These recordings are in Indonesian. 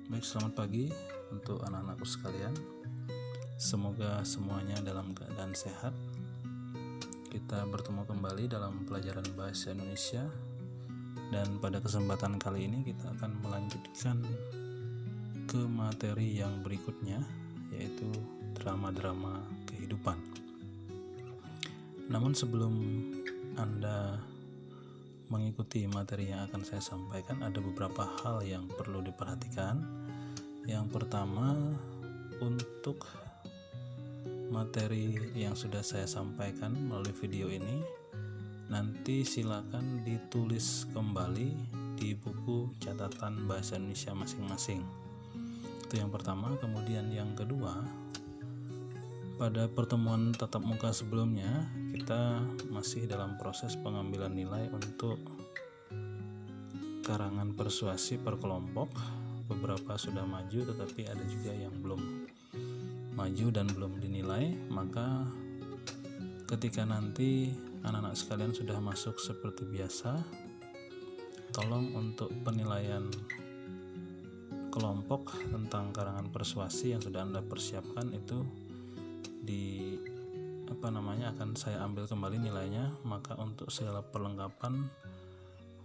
Baik, selamat pagi untuk anak-anakku sekalian. Semoga semuanya dalam keadaan sehat. Kita bertemu kembali dalam pelajaran bahasa Indonesia, dan pada kesempatan kali ini kita akan melanjutkan ke materi yang berikutnya, yaitu drama-drama kehidupan. Namun sebelum Anda mengikuti materi yang akan saya sampaikan, ada beberapa hal yang perlu diperhatikan. Yang pertama, untuk materi yang sudah saya sampaikan melalui video ini, nanti silakan ditulis kembali di buku catatan bahasa Indonesia masing-masing. Itu yang pertama. Kemudian yang kedua, pada pertemuan tatap muka sebelumnya kita masih dalam proses pengambilan nilai untuk karangan persuasi per kelompok. Beberapa sudah maju, tetapi ada juga yang belum maju dan belum dinilai. Maka ketika nanti anak-anak sekalian sudah masuk seperti biasa, tolong untuk penilaian kelompok tentang karangan persuasi yang sudah Anda persiapkan itu akan saya ambil kembali nilainya. Maka untuk segala perlengkapan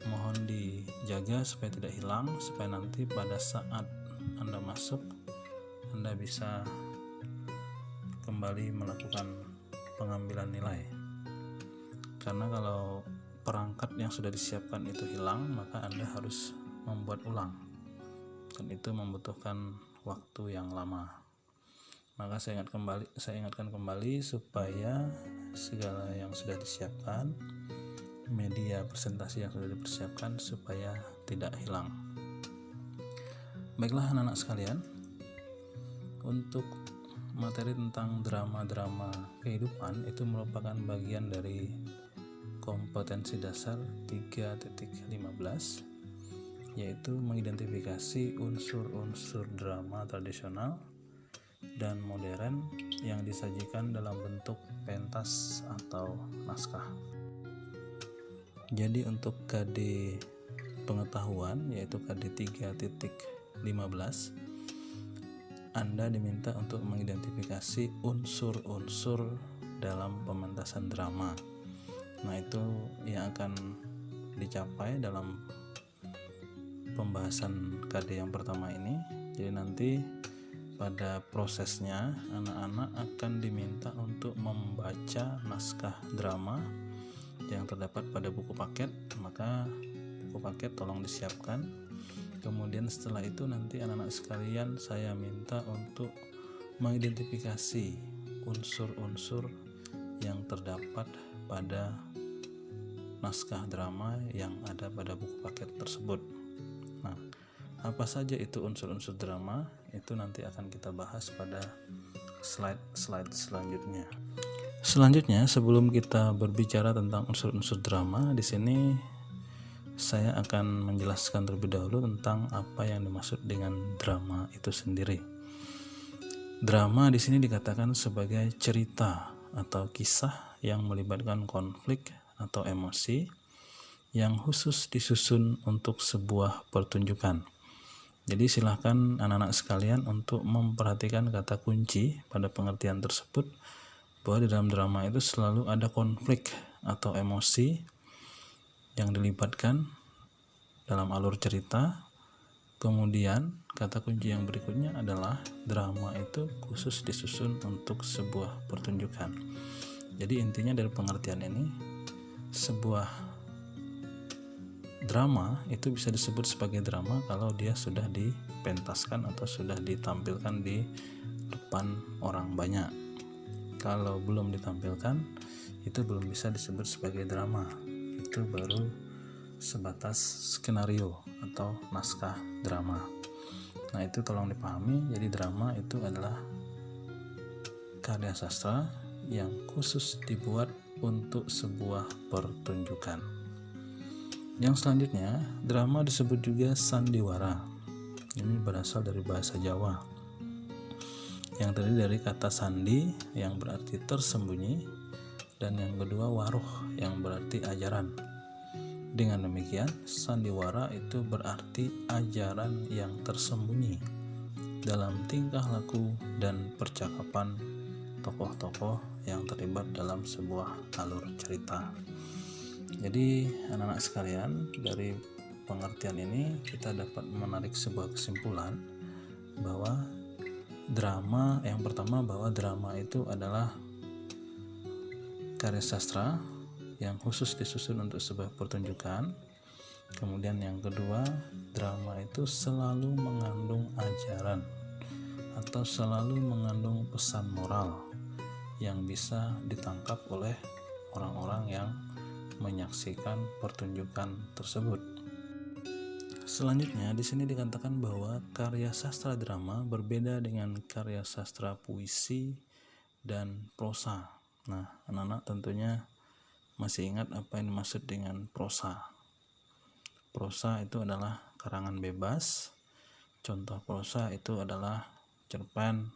mohon dijaga supaya tidak hilang, supaya nanti pada saat Anda masuk Anda bisa kembali melakukan pengambilan nilai. Karena kalau perangkat yang sudah disiapkan itu hilang, maka Anda harus membuat ulang, dan itu membutuhkan waktu yang lama. Maka saya ingatkan kembali supaya segala yang sudah disiapkan, media presentasi yang sudah dipersiapkan, supaya tidak hilang. Baiklah anak-anak sekalian, untuk materi tentang drama-drama kehidupan itu merupakan bagian dari kompetensi dasar 3.15, yaitu mengidentifikasi unsur-unsur drama tradisional dan modern yang disajikan dalam bentuk pentas atau naskah. Jadi untuk KD pengetahuan, yaitu KD 3.15, Anda diminta untuk mengidentifikasi unsur-unsur dalam pementasan drama. Nah, itu yang akan dicapai dalam pembahasan KD yang pertama ini. Jadi nanti pada prosesnya anak-anak akan diminta untuk membaca naskah drama yang terdapat pada buku paket. Maka buku paket tolong disiapkan. Kemudian setelah itu nanti anak-anak sekalian saya minta untuk mengidentifikasi unsur-unsur yang terdapat pada naskah drama yang ada pada buku paket tersebut. Nah, apa saja itu unsur-unsur drama? Itu nanti akan kita bahas pada slide selanjutnya. Selanjutnya, sebelum kita berbicara tentang unsur-unsur drama, di sini saya akan menjelaskan terlebih dahulu tentang apa yang dimaksud dengan drama itu sendiri. Drama di sini dikatakan sebagai cerita atau kisah yang melibatkan konflik atau emosi yang khusus disusun untuk sebuah pertunjukan. Jadi silahkan anak-anak sekalian untuk memperhatikan kata kunci pada pengertian tersebut, bahwa di dalam drama itu selalu ada konflik atau emosi yang dilibatkan dalam alur cerita. Kemudian kata kunci yang berikutnya adalah drama itu khusus disusun untuk sebuah pertunjukan. Jadi intinya dari pengertian ini, sebuah drama itu bisa disebut sebagai drama kalau dia sudah dipentaskan atau sudah ditampilkan di depan orang banyak. Kalau belum ditampilkan, itu belum bisa disebut sebagai drama. Itu baru sebatas skenario atau naskah drama. Nah, itu tolong dipahami. Jadi drama itu adalah karya sastra yang khusus dibuat untuk sebuah pertunjukan. Yang selanjutnya, drama disebut juga sandiwara. Ini berasal dari bahasa Jawa, yang terdiri dari kata sandi yang berarti tersembunyi, dan yang kedua waruh yang berarti ajaran. Dengan demikian, sandiwara itu berarti ajaran yang tersembunyi dalam tingkah laku dan percakapan tokoh-tokoh yang terlibat dalam sebuah alur cerita. Jadi anak-anak sekalian, dari pengertian ini kita dapat menarik sebuah kesimpulan bahwa yang pertama bahwa drama itu adalah karya sastra yang khusus disusun untuk sebuah pertunjukan. Kemudian yang kedua, drama itu selalu mengandung ajaran atau selalu mengandung pesan moral yang bisa ditangkap oleh orang-orang yang menyaksikan pertunjukan tersebut. Selanjutnya di sini dikatakan bahwa karya sastra drama berbeda dengan karya sastra puisi dan prosa. Nah, anak-anak tentunya masih ingat apa yang dimaksud dengan prosa. Prosa itu adalah karangan bebas. Contoh prosa itu adalah cerpen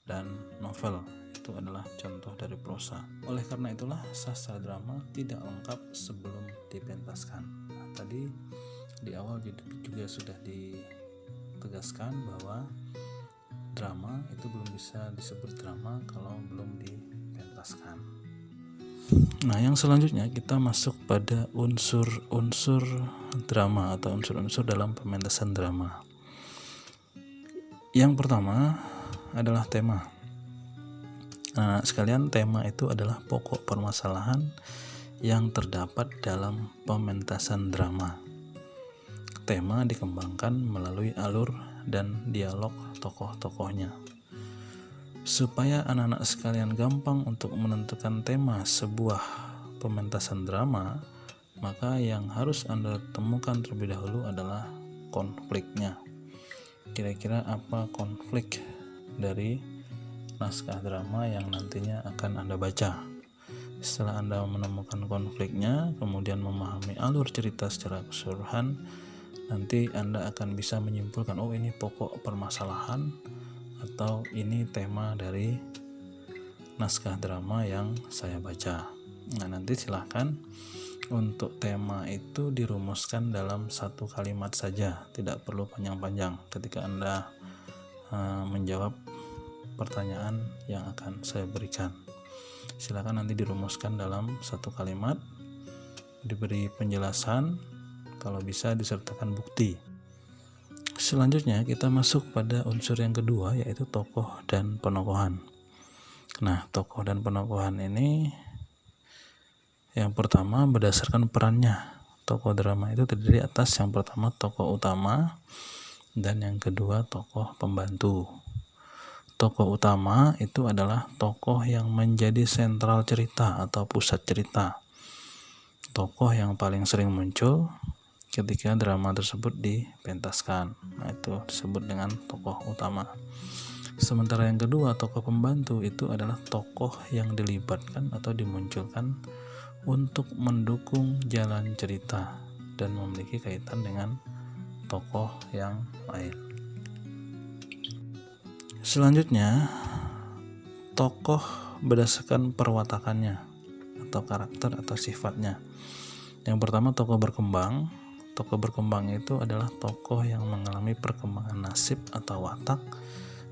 dan novel. Itu adalah contoh dari prosa. Oleh karena itulah sastra drama tidak lengkap sebelum dipentaskan. Nah, tadi di awal juga sudah ditegaskan bahwa drama itu belum bisa disebut drama kalau belum dipentaskan. Nah, yang selanjutnya kita masuk pada unsur-unsur drama atau unsur-unsur dalam pementasan drama. Yang pertama adalah tema. Nah, sekalian, tema itu adalah pokok permasalahan yang terdapat dalam pementasan drama. Tema dikembangkan melalui alur dan dialog tokoh-tokohnya. Supaya anak-anak sekalian gampang untuk menentukan tema sebuah pementasan drama, maka yang harus Anda temukan terlebih dahulu adalah konfliknya. Kira-kira apa konflik dari naskah drama yang nantinya akan Anda baca? Setelah Anda menemukan konfliknya, kemudian memahami alur cerita secara keseluruhan, nanti Anda akan bisa menyimpulkan, oh ini pokok permasalahan atau ini tema dari naskah drama yang saya baca. Nah, nanti silahkan untuk tema itu dirumuskan dalam satu kalimat saja, tidak perlu panjang-panjang ketika Anda menjawab pertanyaan yang akan saya berikan. Silakan nanti dirumuskan dalam satu kalimat, diberi penjelasan, kalau bisa disertakan bukti. Selanjutnya kita masuk pada unsur yang kedua, yaitu tokoh dan penokohan. Nah, tokoh dan penokohan ini yang pertama berdasarkan perannya. Tokoh drama itu terdiri atas yang pertama tokoh utama dan yang kedua tokoh pembantu. Tokoh utama itu adalah tokoh yang menjadi sentral cerita atau pusat cerita. Tokoh yang paling sering muncul ketika drama tersebut dipentaskan. Nah, itu disebut dengan tokoh utama. Sementara yang kedua, tokoh pembantu itu adalah tokoh yang dilibatkan atau dimunculkan untuk mendukung jalan cerita dan memiliki kaitan dengan tokoh yang lain. Selanjutnya, tokoh berdasarkan perwatakannya atau karakter atau sifatnya. Yang pertama, tokoh berkembang. Tokoh berkembang itu adalah tokoh yang mengalami perkembangan nasib atau watak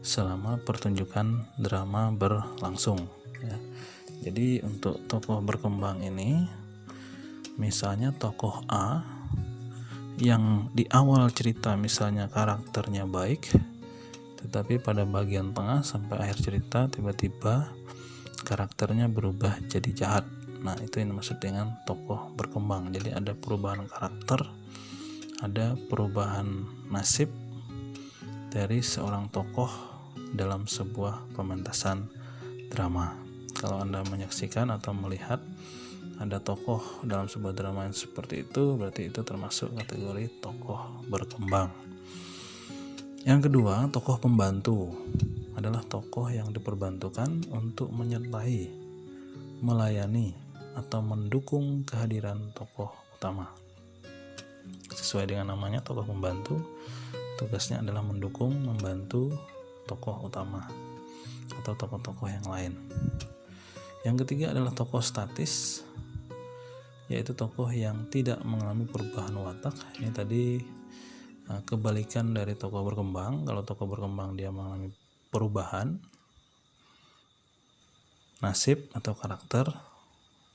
selama pertunjukan drama berlangsung. Ya. Jadi untuk tokoh berkembang ini, misalnya tokoh A yang di awal cerita misalnya karakternya baik, tetapi pada bagian tengah sampai akhir cerita tiba-tiba karakternya berubah jadi jahat. Nah, itu yang dimaksud dengan tokoh berkembang. Jadi ada perubahan karakter, ada perubahan nasib dari seorang tokoh dalam sebuah pementasan drama. Kalau Anda menyaksikan atau melihat ada tokoh dalam sebuah drama yang seperti itu, berarti itu termasuk kategori tokoh berkembang. Yang kedua, tokoh pembantu adalah tokoh yang diperbantukan untuk menyertai, melayani, atau mendukung kehadiran tokoh utama. Sesuai dengan namanya, tokoh pembantu tugasnya adalah mendukung, membantu tokoh utama atau tokoh-tokoh yang lain. Yang ketiga adalah tokoh statis, yaitu tokoh yang tidak mengalami perubahan watak. Ini tadi Nah, kebalikan dari tokoh berkembang, kalau tokoh berkembang dia mengalami perubahan nasib atau karakter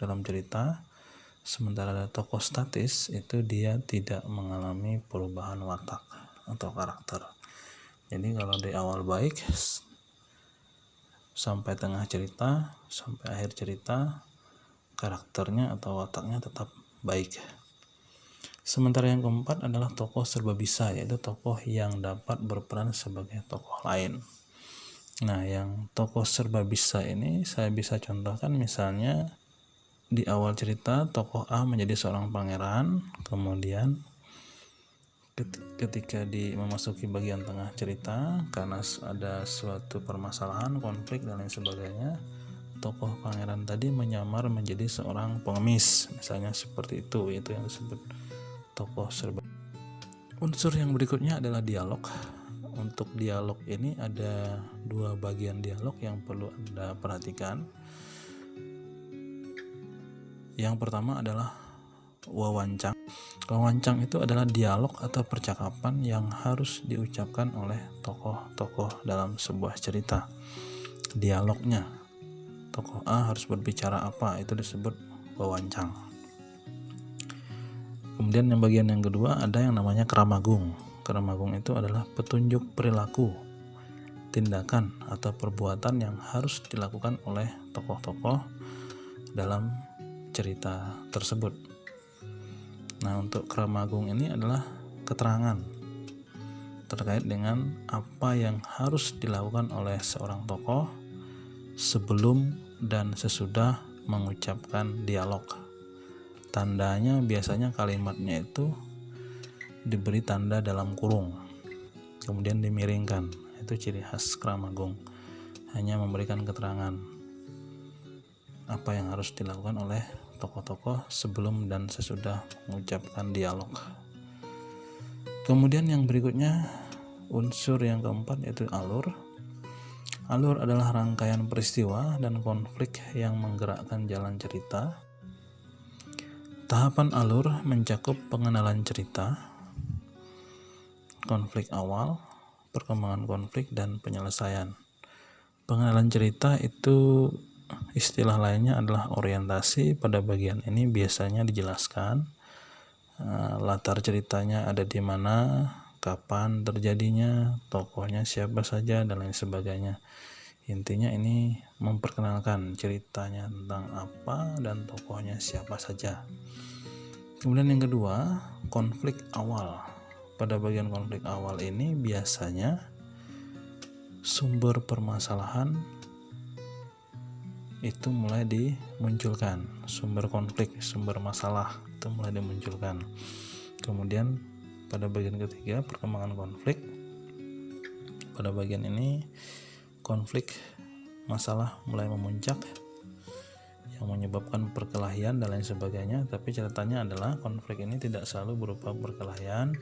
dalam cerita, sementara tokoh statis itu dia tidak mengalami perubahan watak atau karakter. Jadi kalau di awal baik, sampai tengah cerita, sampai akhir cerita, karakternya atau wataknya tetap baik. Sementara yang keempat adalah tokoh serba bisa, yaitu tokoh yang dapat berperan sebagai tokoh lain. Nah, yang tokoh serba bisa ini saya bisa contohkan, misalnya di awal cerita tokoh A menjadi seorang pangeran, kemudian ketika memasuki bagian tengah cerita karena ada suatu permasalahan, konflik dan lain sebagainya, tokoh pangeran tadi menyamar menjadi seorang pengemis, misalnya seperti itu yang disebut tokoh serba. Unsur yang berikutnya adalah dialog. Untuk dialog ini ada dua bagian dialog yang perlu Anda perhatikan. Yang pertama adalah wawancang. Wawancang itu adalah dialog atau percakapan yang harus diucapkan oleh tokoh-tokoh dalam sebuah cerita. Dialognya, tokoh A harus berbicara apa, itu disebut wawancang. Kemudian yang bagian yang kedua ada yang namanya keramagung. Keramagung itu adalah petunjuk perilaku, tindakan atau perbuatan yang harus dilakukan oleh tokoh-tokoh dalam cerita tersebut. Nah, untuk keramagung ini adalah keterangan terkait dengan apa yang harus dilakukan oleh seorang tokoh sebelum dan sesudah mengucapkan dialog. Tandanya biasanya kalimatnya itu diberi tanda dalam kurung, kemudian dimiringkan. Itu ciri khas keramagung, hanya memberikan keterangan apa yang harus dilakukan oleh tokoh-tokoh sebelum dan sesudah mengucapkan dialog. Kemudian yang berikutnya, unsur yang keempat yaitu alur. Alur adalah rangkaian peristiwa dan konflik yang menggerakkan jalan cerita. Tahapan alur mencakup pengenalan cerita, konflik awal, perkembangan konflik, dan penyelesaian. Pengenalan cerita itu istilah lainnya adalah orientasi. Pada bagian ini biasanya dijelaskan latar ceritanya ada di mana, kapan terjadinya, tokohnya siapa saja, dan lain sebagainya. Intinya ini memperkenalkan ceritanya tentang apa dan tokohnya siapa saja. Kemudian yang kedua, konflik awal. Pada bagian konflik awal ini biasanya sumber permasalahan itu mulai dimunculkan. Sumber konflik, sumber masalah itu mulai dimunculkan. Kemudian pada bagian ketiga, perkembangan konflik. Pada bagian ini konflik masalah mulai memuncak yang menyebabkan perkelahian dan lain sebagainya. Tapi catatannya adalah konflik ini tidak selalu berupa perkelahian,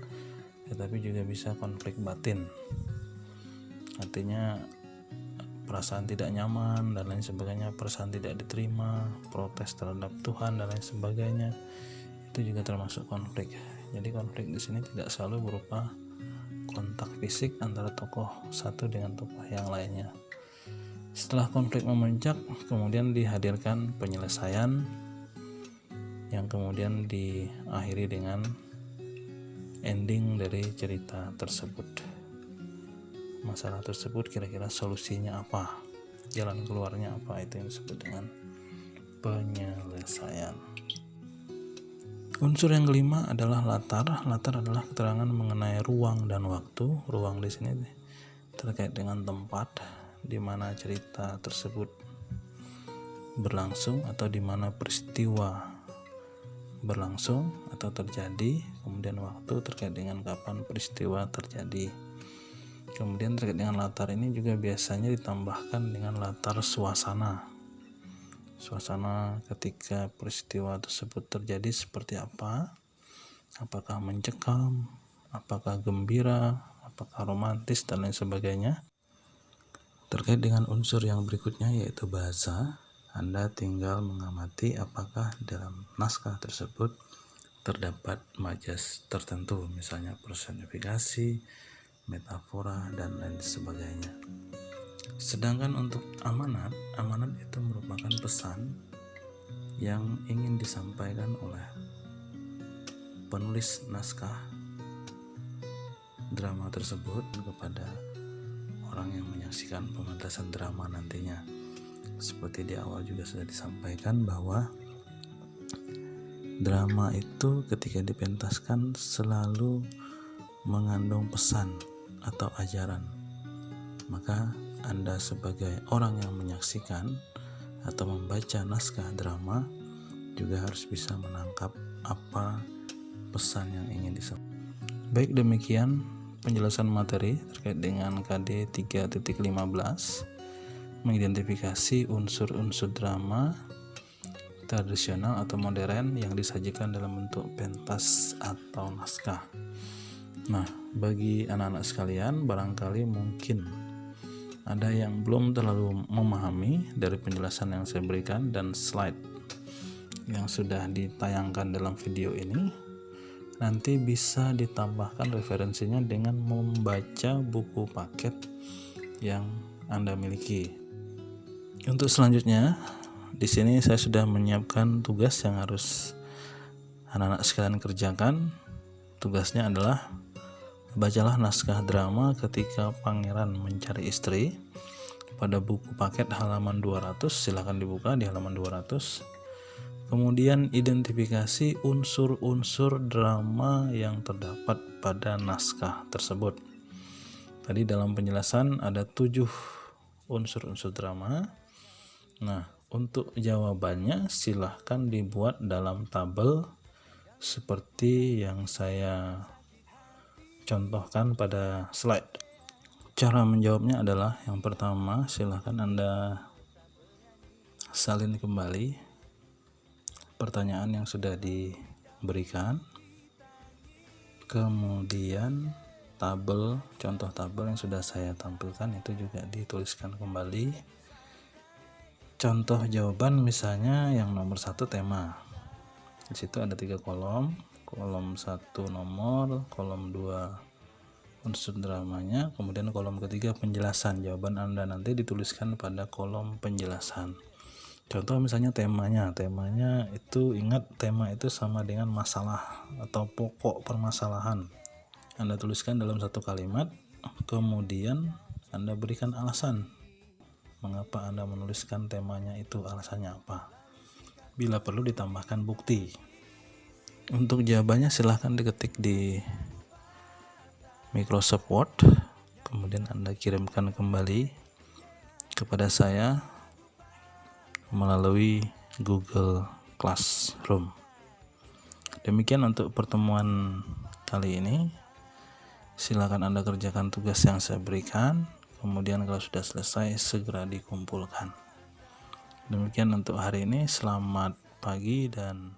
tetapi juga bisa konflik batin. Artinya perasaan tidak nyaman dan lain sebagainya, perasaan tidak diterima, protes terhadap Tuhan dan lain sebagainya, itu juga termasuk konflik. Jadi konflik di sini tidak selalu berupa kontak fisik antara tokoh satu dengan tokoh yang lainnya. Setelah konflik memuncak, kemudian dihadirkan penyelesaian yang kemudian diakhiri dengan ending dari cerita tersebut. Masalah tersebut kira-kira solusinya apa, jalan keluarnya apa, itu yang disebut dengan penyelesaian. Unsur yang kelima adalah latar. Latar adalah keterangan mengenai ruang dan waktu. Ruang di sini terkait dengan tempat di mana cerita tersebut berlangsung atau di mana peristiwa berlangsung atau terjadi. Kemudian waktu terkait dengan kapan peristiwa terjadi. Kemudian terkait dengan latar ini juga biasanya ditambahkan dengan latar suasana. Suasana ketika peristiwa tersebut terjadi seperti apa? Apakah mencekam? Apakah gembira? Apakah romantis dan lain sebagainya? Terkait dengan unsur yang berikutnya yaitu bahasa, Anda tinggal mengamati apakah dalam naskah tersebut terdapat majas tertentu, misalnya personifikasi, metafora, dan lain sebagainya. Sedangkan untuk amanat itu merupakan pesan yang ingin disampaikan oleh penulis naskah drama tersebut kepada orang yang menyaksikan pementasan drama nantinya. Seperti di awal juga sudah disampaikan bahwa drama itu ketika dipentaskan selalu mengandung pesan atau ajaran. Maka Anda sebagai orang yang menyaksikan atau membaca naskah drama juga harus bisa menangkap apa pesan yang ingin disampaikan. Baik, demikian penjelasan materi terkait dengan KD 3.15, mengidentifikasi unsur-unsur drama tradisional atau modern yang disajikan dalam bentuk pentas atau naskah. Nah, bagi anak-anak sekalian, barangkali mungkin ada yang belum terlalu memahami dari penjelasan yang saya berikan dan slide yang sudah ditayangkan dalam video ini. Nanti bisa ditambahkan referensinya dengan membaca buku paket yang Anda miliki. Untuk selanjutnya, di sini saya sudah menyiapkan tugas yang harus anak-anak sekalian kerjakan. Tugasnya adalah bacalah naskah drama Ketika Pangeran Mencari Istri pada buku paket halaman 200. Silahkan dibuka di halaman 200. Kemudian identifikasi unsur-unsur drama yang terdapat pada naskah tersebut. Tadi dalam penjelasan ada 7 unsur-unsur drama. Nah, untuk jawabannya silahkan dibuat dalam tabel seperti yang saya contohkan pada slide. Cara menjawabnya adalah yang pertama, silahkan Anda salin kembali pertanyaan yang sudah diberikan. Kemudian contoh tabel yang sudah saya tampilkan itu juga dituliskan kembali. Contoh jawaban misalnya yang nomor 1 tema. Di situ ada 3 kolom. Kolom 1 nomor, kolom 2 unsur dramanya, kemudian kolom ketiga penjelasan. Jawaban Anda nanti dituliskan pada kolom penjelasan. Contoh misalnya temanya itu, ingat tema itu sama dengan masalah atau pokok permasalahan. Anda tuliskan dalam 1 kalimat, kemudian Anda berikan alasan mengapa Anda menuliskan temanya itu, alasannya apa. Bila perlu ditambahkan bukti. Untuk jawabannya silahkan diketik di Microsoft Word, kemudian Anda kirimkan kembali kepada saya melalui Google Classroom. Demikian untuk pertemuan kali ini. Silakan Anda kerjakan tugas yang saya berikan. Kemudian kalau sudah selesai segera dikumpulkan. Demikian untuk hari ini. Selamat pagi dan